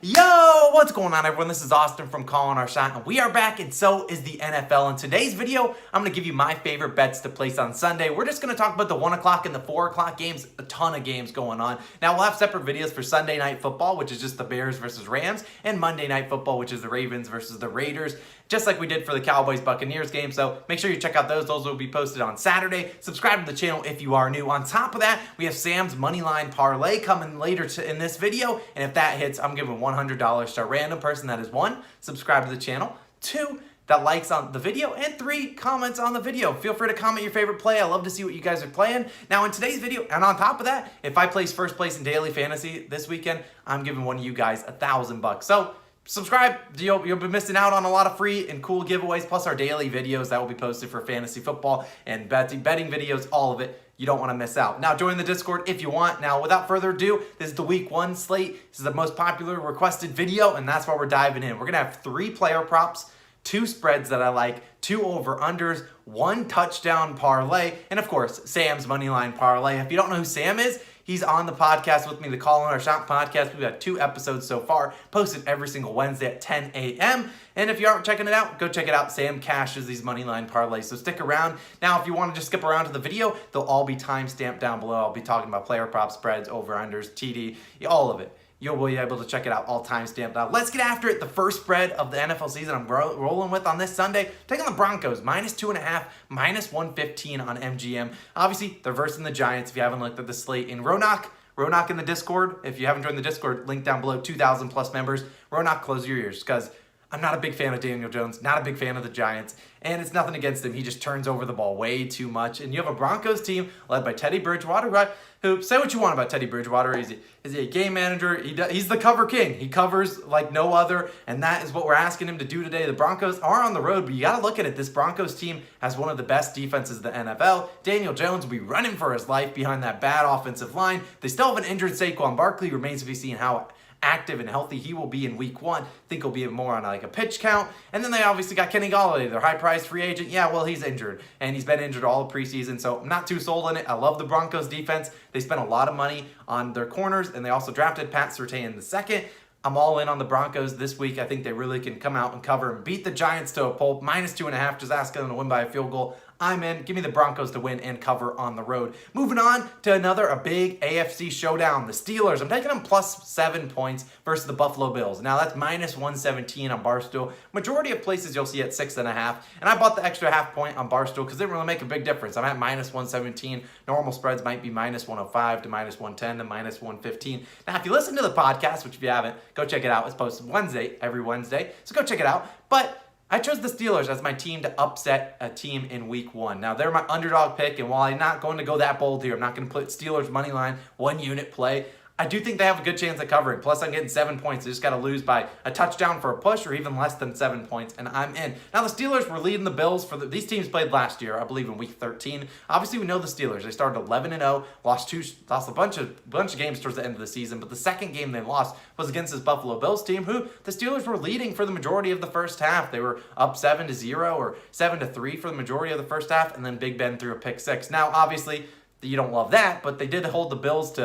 Yo, what's going on, everyone? This is Austin from Calling Our Shot, and we are back, and so is the NFL. In today's video, I'm going to give you my favorite bets to place on Sunday. We're just going to talk about the 1 o'clock and the 4 o'clock games, a ton of games going on. Now, we'll have separate videos for Sunday Night Football, which is just the Bears versus Rams, and Monday Night Football, which is the Ravens versus the Raiders, just like we did for the Cowboys-Buccaneers game. So make sure you check out those. Those will be posted on Saturday. Subscribe to the channel if you are new. On top of that, we have Sam's MoneyLine Parlay coming later in this video, and if that hits, I'm giving $100 to a random person that is 1, subscribe to the channel, 2, that likes on the video, and 3, comments on the video. Feel free to comment your favorite play. I love to see what you guys are playing. Now, in today's video, and on top of that, if I place first place in daily fantasy this weekend, I'm giving one of you guys $1,000. So subscribe. You'll be missing out on a lot of free and cool giveaways, plus our daily videos that will be posted for fantasy football and betting videos, all of it. You don't want to miss out. Now, join the Discord if you want. Now, without further ado, this is the Week 1 slate. This is the most popular requested video, and that's why we're diving in. We're going to have 3 player props, 2 spreads that I like, 2 over-unders, 1 touchdown parlay, and of course, Sam's Moneyline Parlay. If you don't know who Sam is, he's on the podcast with me, the Calling Our Shot podcast. We've got 2 episodes so far, posted every single Wednesday at 10 a.m. And if you aren't checking it out, go check it out. Sam cashes these Moneyline Parlays, so stick around. Now, if you want to just skip around to the video, they'll all be time-stamped down below. I'll be talking about player prop spreads, over-unders, TD, all of it. You'll be able to check it out all time-stamped out. Let's get after it. The first spread of the NFL season I'm rolling with on this Sunday, taking the Broncos, -2.5, -115 on MGM. Obviously, they're versing the Giants if you haven't looked at the slate. In Ronak in the Discord, if you haven't joined the Discord, link down below, 2,000 plus members. Ronak, close your ears, because I'm not a big fan of Daniel Jones, not a big fan of the Giants, and it's nothing against him. He just turns over the ball way too much. And you have a Broncos team led by Teddy Bridgewater, right? Who, say what you want about Teddy Bridgewater. Is he a game manager? He's the cover king. He covers like no other, and that is what we're asking him to do today. The Broncos are on the road, but you got to look at it. This Broncos team has one of the best defenses in the NFL. Daniel Jones will be running for his life behind that bad offensive line. They still have an injured Saquon Barkley. Remains to be seen how active and healthy he will be in week 1. I think he'll be more on like a pitch count. And then they obviously got Kenny Golladay, their high-priced free agent. Yeah, well, he's injured, and he's been injured all of preseason, so I'm not too sold on it. I love the Broncos defense. They spent a lot of money on their corners, and they also drafted Pat Surtain II. I'm all in on the Broncos this week. I think they really can come out and cover and beat the Giants to a pulp. -2.5, just asking them to win by a field goal. I'm in. Give me the Broncos to win and cover on the road. Moving on to a big AFC showdown. The Steelers, I'm taking them +7 points versus the Buffalo Bills. Now, that's -117 on Barstool. Majority of places you'll see at 6.5. And I bought the extra half point on Barstool because it didn't really make a big difference. I'm at -117. Normal spreads might be -105 to -110 to -115. Now, if you listen to the podcast, which if you haven't, go check it out. It's posted every Wednesday. So go check it out. But I chose the Steelers as my team to upset a team in week 1. Now, they're my underdog pick, and while I'm not going to go that bold here, I'm not going to put Steelers money line, 1 unit play. I do think they have a good chance of covering. Plus, I'm getting 7 points. They just got to lose by a touchdown for a push or even less than 7 points, and I'm in. Now, the Steelers were leading the Bills. These teams played last year, I believe, in week 13. Obviously, we know the Steelers. They started 11-0, lost a bunch of games towards the end of the season, but the second game they lost was against this Buffalo Bills team, who the Steelers were leading for the majority of the first half. They were up 7-0 or 7-3 for the majority of the first half, and then Big Ben threw a pick 6. Now, obviously, you don't love that, but they did hold the Bills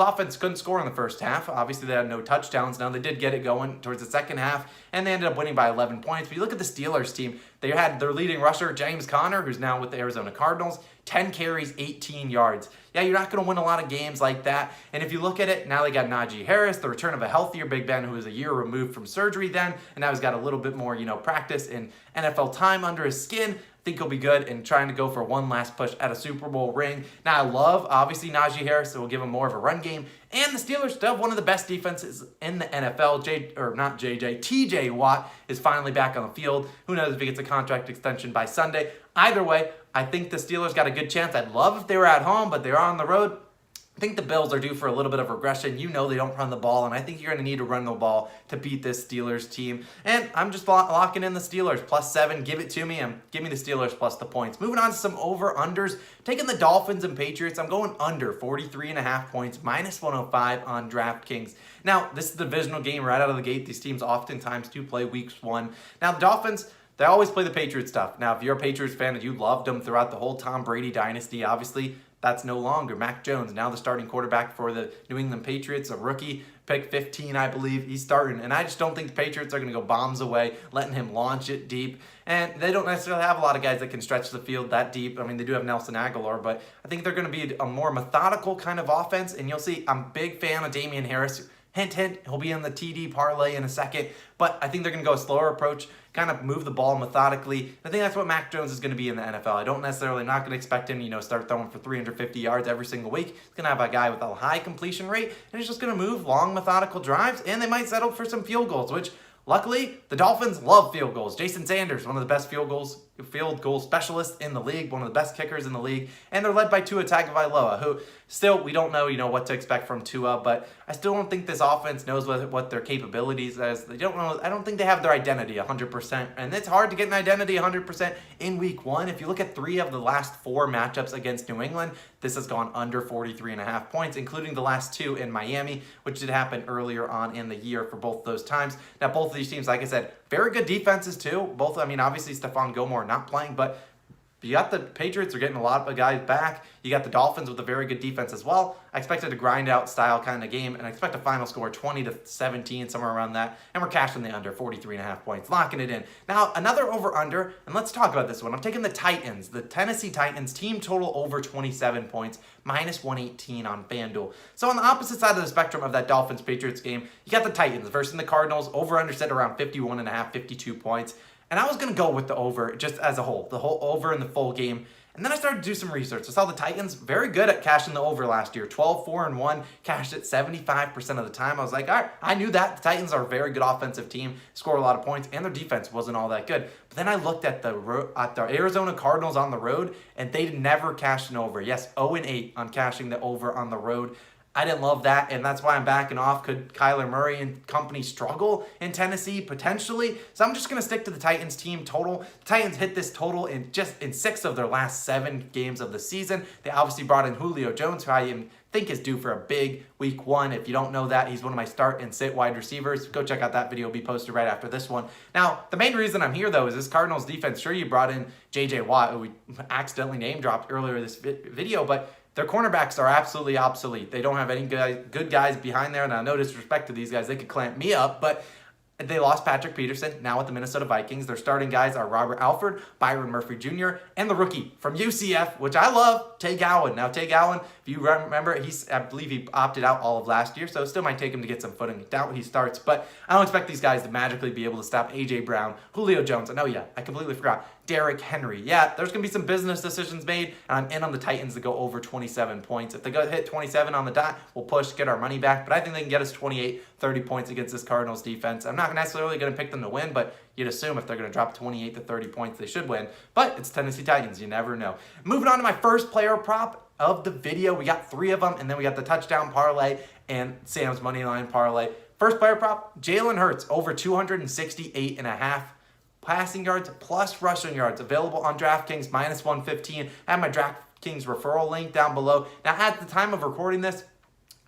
offense couldn't score in the first half. Obviously, they had no touchdowns. Now, they did get it going towards the second half, and they ended up winning by 11 points. But you look at the Steelers team, they had their leading rusher, James Conner, who's now with the Arizona Cardinals, 10 carries, 18 yards. Yeah, you're not going to win a lot of games like that. And if you look at it, now they got Najee Harris, the return of a healthier Big Ben, who was a year removed from surgery then, and now he's got a little bit more, practice and NFL time under his skin. I think he'll be good and trying to go for one last push at a Super Bowl ring. Now, I love, obviously, Najee Harris, so we'll give him more of a run game. And the Steelers still have one of the best defenses in the NFL. TJ Watt is finally back on the field. Who knows if he gets a contract extension by Sunday. Either way, I think the Steelers got a good chance. I'd love if they were at home, but they're on the road. I think the Bills are due for a little bit of regression. You know they don't run the ball, and I think you're going to need to run the ball to beat this Steelers team. And I'm just locking in the Steelers. +7, give it to me. Give me the Steelers plus the points. Moving on to some over-unders. Taking the Dolphins and Patriots, I'm going under 43.5 points, -105 on DraftKings. Now, this is the divisional game right out of the gate. These teams oftentimes do play weeks 1. Now, the Dolphins, they always play the Patriots stuff. Now, if you're a Patriots fan and you loved them throughout the whole Tom Brady dynasty, obviously, that's no longer Mac Jones, now the starting quarterback for the New England Patriots, a rookie, pick 15, I believe. He's starting, and I just don't think the Patriots are going to go bombs away, letting him launch it deep. And they don't necessarily have a lot of guys that can stretch the field that deep. I mean, they do have Nelson Aguilar, but I think they're going to be a more methodical kind of offense. And you'll see, I'm a big fan of Damian Harris. Hint, hint, he'll be in the TD parlay in a second. But I think they're going to go a slower approach, kind of move the ball methodically. I think that's what Mac Jones is going to be in the NFL. I don't necessarily, not going to expect him, start throwing for 350 yards every single week. He's going to have a guy with a high completion rate, and he's just going to move long, methodical drives, and they might settle for some field goals, which luckily, the Dolphins love field goals. Jason Sanders, one of the best field goal specialists in the league, one of the best kickers in the league, and they're led by Tua Tagovailoa, who still, we don't know, what to expect from Tua, but I still don't think this offense knows what their capabilities is. They don't know. I don't think they have their identity 100%, and it's hard to get an identity 100% in week one. If you look at 3 of the last 4 matchups against New England, this has gone under 43.5 points, including the last 2 in Miami, which did happen earlier on in the year for both those times. Now, both of these teams, like I said, very good defenses too. Both, obviously Stephon Gilmore not playing, but you got the Patriots are getting a lot of guys back. You got the Dolphins with a very good defense as well. I expected a grind out style kind of game, and I expect a final score 20-17, somewhere around that. And we're cashing the under 43.5 points, locking it in. Now, another over-under, and let's talk about this one. I'm taking the Titans, the Tennessee Titans, team total over 27 points, minus 118 on FanDuel. So on the opposite side of the spectrum of that Dolphins-Patriots game, you got the Titans versus the Cardinals, over-under set around 51.5, 52 points. And I was going to go with the over just as a whole, the whole over in the full game. And then I started to do some research. I saw the Titans very good at cashing the over last year. 12-4-1, cashed it 75% of the time. I was like, all right, I knew that. The Titans are a very good offensive team, score a lot of points, and their defense wasn't all that good. But then I looked at the Arizona Cardinals on the road, and they never cashed an over. Yes, 0-8 on cashing the over on the road. I didn't love that, and that's why I'm backing off. Could Kyler Murray and company struggle in Tennessee? Potentially. So I'm just going to stick to the Titans team total. The Titans hit this total in 6 of their last 7 games of the season. They obviously brought in Julio Jones, who I think is due for a big week 1. If you don't know that, he's one of my start and sit wide receivers. Go check out that video. It'll be posted right after this one. Now, the main reason I'm here, though, is this Cardinals defense. Sure, you brought in J.J. Watt, who we accidentally name dropped earlier this video, but their cornerbacks are absolutely obsolete. They don't have any good guys behind there. Now, no disrespect to these guys. They could clamp me up, but they lost Patrick Peterson, now with the Minnesota Vikings. Their starting guys are Robert Alford, Byron Murphy Jr., and the rookie from UCF, which I love, Tay Gowan. Now, Tay Gowan, if you remember, I believe he opted out all of last year, so it still might take him to get some footing. Doubt he starts, but I don't expect these guys to magically be able to stop A.J. Brown, Julio Jones, and I completely forgot, Derrick Henry. Yeah, there's going to be some business decisions made, and I'm in on the Titans to go over 27 points. If they go hit 27 on the dot, we'll push, get our money back, but I think they can get us 28, 30 points against this Cardinals defense. I'm not necessarily going to pick them to win, but you'd assume if they're going to drop 28 to 30 points, they should win. But it's Tennessee Titans. You never know. Moving on to my first player prop of the video. We got 3 of them, and then we got the touchdown parlay and Sam's MoneyLine parlay. First player prop, Jalen Hurts, over 268.5 passing yards plus rushing yards, available on DraftKings, minus 115. I have my DraftKings referral link down below. Now, at the time of recording this,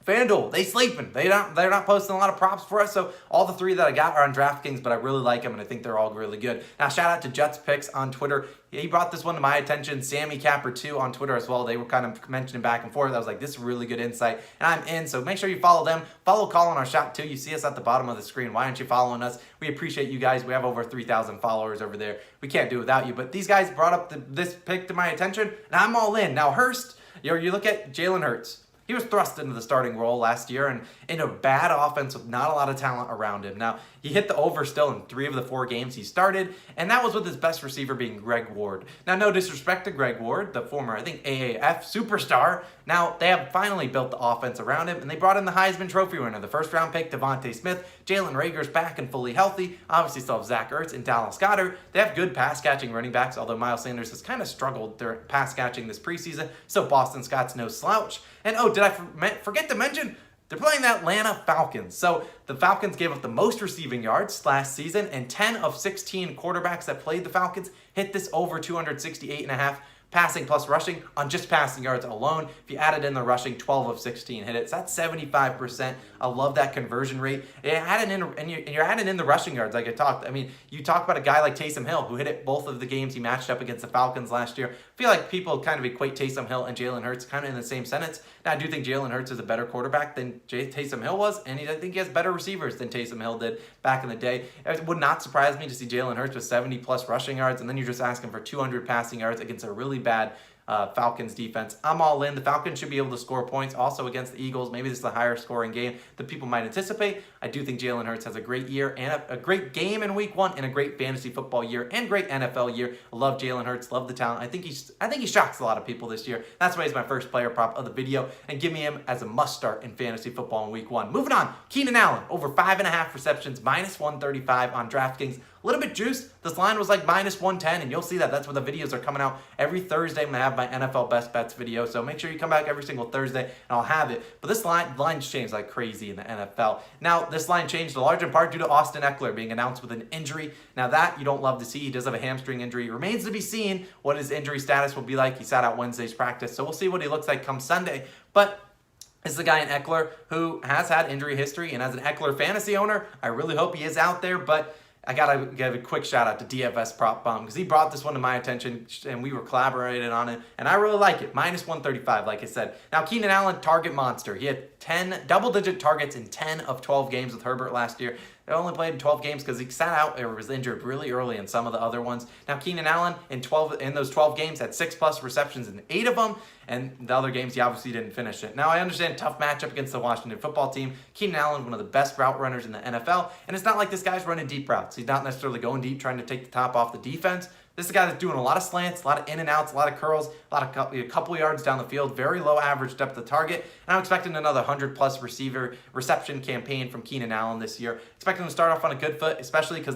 FanDuel, they sleeping. They're not posting a lot of props for us, so all the 3 that I got are on DraftKings, but I really like them, and I think they're all really good. Now, shout out to Jets Picks on Twitter. He brought this one to my attention. Sammy Capper, too, on Twitter as well. They were kind of mentioning back and forth. I was like, this is really good insight, and I'm in, so make sure you follow them. Follow Colin our shop, too. You see us at the bottom of the screen. Why aren't you following us? We appreciate you guys. We have over 3,000 followers over there. We can't do it without you, but these guys brought up this pick to my attention, and I'm all in. Now, Hurst, you look at Jalen Hurts. He was thrust into the starting role last year and in a bad offense with not a lot of talent around him. Now, he hit the over still in 3 of the 4 games he started, and that was with his best receiver being Greg Ward. Now, no disrespect to Greg Ward, the former, I think, AAF superstar. Now, they have finally built the offense around him, and they brought in the Heisman Trophy winner, the first-round pick, Devontae Smith. Jalen Reagor's back and fully healthy. Obviously, still have Zach Ertz and Dallas Goedert. They have good pass-catching running backs, although Miles Sanders has kind of struggled their pass-catching this preseason, so Boston Scott's no slouch. And, did I forget to mention, they're playing the Atlanta Falcons. So the Falcons gave up the most receiving yards last season, and 10 of 16 quarterbacks that played the Falcons hit this over 268.5 passing plus rushing on just passing yards alone. If you added in the rushing, 12 of 16 hit it. So that's 75%. I love that conversion rate. And you're adding in the rushing yards like I talked. I mean, you talk about a guy like Taysom Hill who hit it both of the games he matched up against the Falcons last year. I feel like people kind of equate Taysom Hill and Jalen Hurts kind of in the same sentence. Now, I do think Jalen Hurts is a better quarterback than Taysom Hill was, and I think he has better receivers than Taysom Hill did back in the day. It would not surprise me to see Jalen Hurts with 70-plus rushing yards, and then you're just asking for 200 passing yards against a really bad Falcons defense. I'm all in. The Falcons should be able to score points also against the Eagles. Maybe this is a higher scoring game that people might anticipate. I do think Jalen Hurts has a great year and a great game in week 1 and a great fantasy football year and great NFL year. I love Jalen Hurts, love the talent. I think he shocks a lot of people this year. That's why he's my first player prop of the video, and give me him as a must start in fantasy football in week 1. Moving on, Keenan Allen over 5.5 receptions, minus 135 on DraftKings. A little bit juiced. This line was like minus 110, and you'll see that. That's where the videos are coming out every Thursday. I'm going to have my NFL Best Bets video, so make sure you come back every single Thursday, and I'll have it. But this line's changed like crazy in the NFL. Now, this line changed a large in part due to Austin Eckler being announced with an injury. Now, that you don't love to see. He does have a hamstring injury. It remains to be seen what his injury status will be like. He sat out Wednesday's practice, so we'll see what he looks like come Sunday. But this is a guy in Eckler who has had injury history, and as an Eckler fantasy owner, I really hope he is out there, but I got to give a quick shout out to DFS Prop Bum because he brought this one to my attention and we were collaborating on it, and I really like it. Minus 135, like I said. Now, Keenan Allen, target monster. He had 10 double-digit targets in 10 of 12 games with Herbert last year. They only played in 12 games because he sat out or was injured really early in some of the other ones. Now, Keenan Allen in those 12 games had 6+ receptions in 8 of them, and the other games he obviously didn't finish it. Now, I understand tough matchup against the Washington football team. Keenan Allen, one of the best route runners in the NFL, and it's not like this guy's running deep routes. He's not necessarily going deep trying to take the top off the defense. This is a guy that's doing a lot of slants, a lot of in and outs, a lot of curls, a couple yards down the field, very low average depth of target. And I'm expecting another 100+ reception campaign from Keenan Allen this year. Expecting him to start off on a good foot, especially if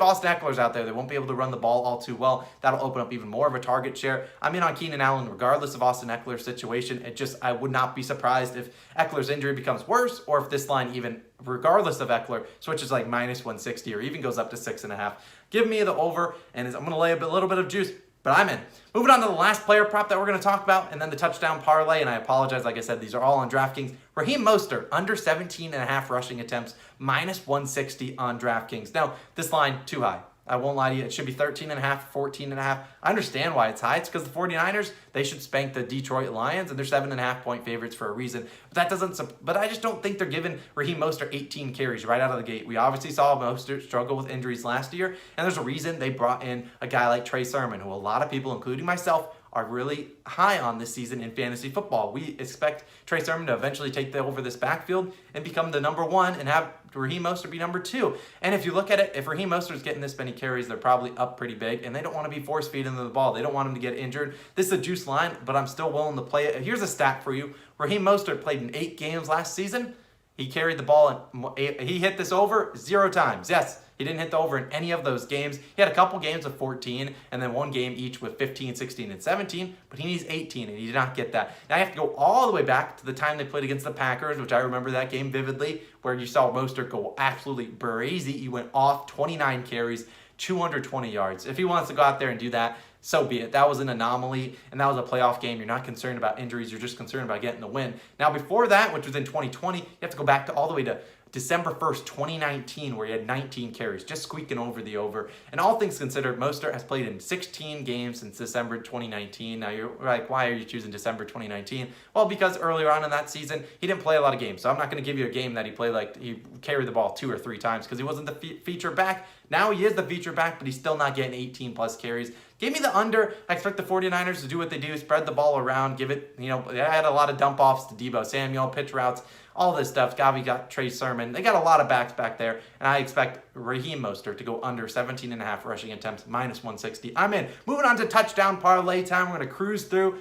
Austin Eckler's out there, they won't be able to run the ball all too well. That'll open up even more of a target share. I'm in on Keenan Allen regardless of Austin Eckler's situation. I would not be surprised if Eckler's injury becomes worse, or if this line even, regardless of Eckler, switches like minus 160 or even goes up to 6.5. Give me the over, and I'm going to lay a little bit of juice, but I'm in. Moving on to the last player prop that we're going to talk about, and then the touchdown parlay, and I apologize, like I said, these are all on DraftKings. Raheem Mostert, under 17.5 rushing attempts, minus 160 on DraftKings. Now, this line, too high. I won't lie to you. It should be 13.5, 14.5. I understand why it's high. It's because the 49ers, they should spank the Detroit Lions, and they're 7.5-point favorites for a reason. But I just don't think they're giving Raheem Mostert 18 carries right out of the gate. We obviously saw Mostert struggle with injuries last year, and there's a reason they brought in a guy like Trey Sermon, who a lot of people, including myself, are really high on this season in fantasy football. We expect Trey Sermon to eventually take over this backfield and become the number 1 and have Raheem Mostert be number 2. And if you look at it, if Raheem Mostert's getting this many carries, they're probably up pretty big, and they don't want to be force-feeding the ball. They don't want him to get injured. This is a juice line, but I'm still willing to play it. Here's a stat for you. Raheem Mostert played in 8 games last season. He carried the ball, and he hit this over 0 times. Yes, he didn't hit the over in any of those games. He had a couple games with 14, and then one game each with 15, 16, and 17, but he needs 18, and he did not get that. Now, I have to go all the way back to the time they played against the Packers, which I remember that game vividly, where you saw Mostert go absolutely crazy. He went off, 29 carries, 220 yards. If he wants to go out there and do that, so be it. That was an anomaly, and that was a playoff game. You're not concerned about injuries. You're just concerned about getting the win. Now, before that, which was in 2020, you have to go back to all the way to December 1st, 2019, where he had 19 carries, just squeaking over the over. And all things considered, Mostert has played in 16 games since December 2019. Now, you're like, why are you choosing December 2019? Well, because earlier on in that season, he didn't play a lot of games. So I'm not going to give you a game that he played like he carried the ball 2 or 3 times because he wasn't the feature back. Now he is the feature back, but he's still not getting 18+ carries. Give me the under. I expect the 49ers to do what they do, spread the ball around, give it, they had a lot of dump offs to Deebo Samuel, pitch routes, all this stuff. Gavi got Trey Sermon. They got a lot of backs back there, and I expect Raheem Mostert to go under 17.5 rushing attempts, minus 160. I'm in. Moving on to touchdown parlay time. We're going to cruise through.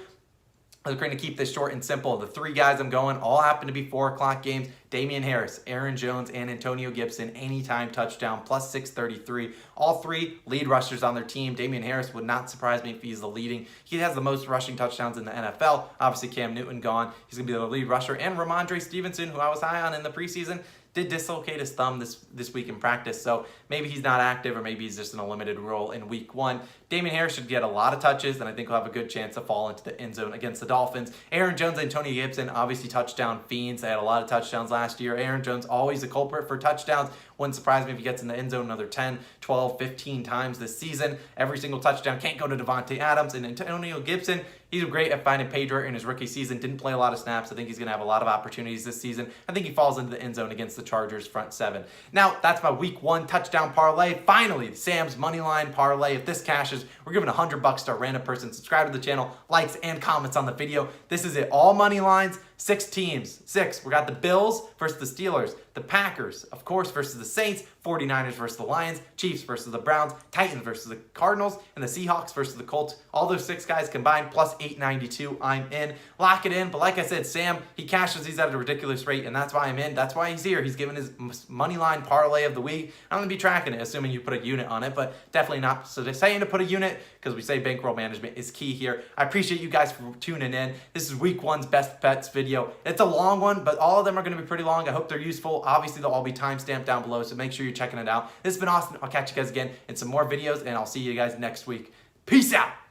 We're going to keep this short and simple. The 3 guys I'm going all happen to be 4 o'clock games. Damian Harris, Aaron Jones, and Antonio Gibson, anytime touchdown, plus 633. All 3 lead rushers on their team. Damian Harris would not surprise me if he's the leading. He has the most rushing touchdowns in the NFL. Obviously, Cam Newton gone. He's going to be the lead rusher. And Ramondre Stevenson, who I was high on in the preseason, did dislocate his thumb this week in practice, so maybe he's not active or maybe he's just in a limited role in week 1. Damian Harris should get a lot of touches, and I think he'll have a good chance to fall into the end zone against the Dolphins. Aaron Jones and Antonio Gibson, obviously touchdown fiends. They had a lot of touchdowns last year. Aaron Jones, always a culprit for touchdowns. Wouldn't surprise me if he gets in the end zone another 10, 12, 15 times this season. Every single touchdown can't go to Devontae Adams. And Antonio Gibson, he's great at finding pay dirt in his rookie season. Didn't play a lot of snaps. I think he's going to have a lot of opportunities this season. I think he falls into the end zone against the Chargers front 7. Now, that's my week 1 touchdown parlay. Finally, Sam's MoneyLine parlay. If this cashes, we're giving $100 to a random person. Subscribe to the channel, likes, and comments on the video. This is it. All money lines. 6 teams. 6. We got the Bills versus the Steelers. The Packers, of course, versus the Saints. 49ers versus the Lions. Chiefs versus the Browns. Titans versus the Cardinals. And the Seahawks versus the Colts. All those 6 guys combined, plus 892. I'm in. Lock it in. But like I said, Sam, he cashes these at a ridiculous rate, and that's why I'm in. That's why he's here. He's giving his money line parlay of the week. I'm going to be tracking it, assuming you put a unit on it, but definitely not. So they're saying to put a unit because we say bankroll management is key here. I appreciate you guys for tuning in. This is week 1's best bets video. It's a long one, but all of them are going to be pretty long. I hope they're useful. Obviously, they'll all be timestamped down below, so make sure you're checking it out. This has been Austin. I'll catch you guys again in some more videos, and I'll see you guys next week. Peace out.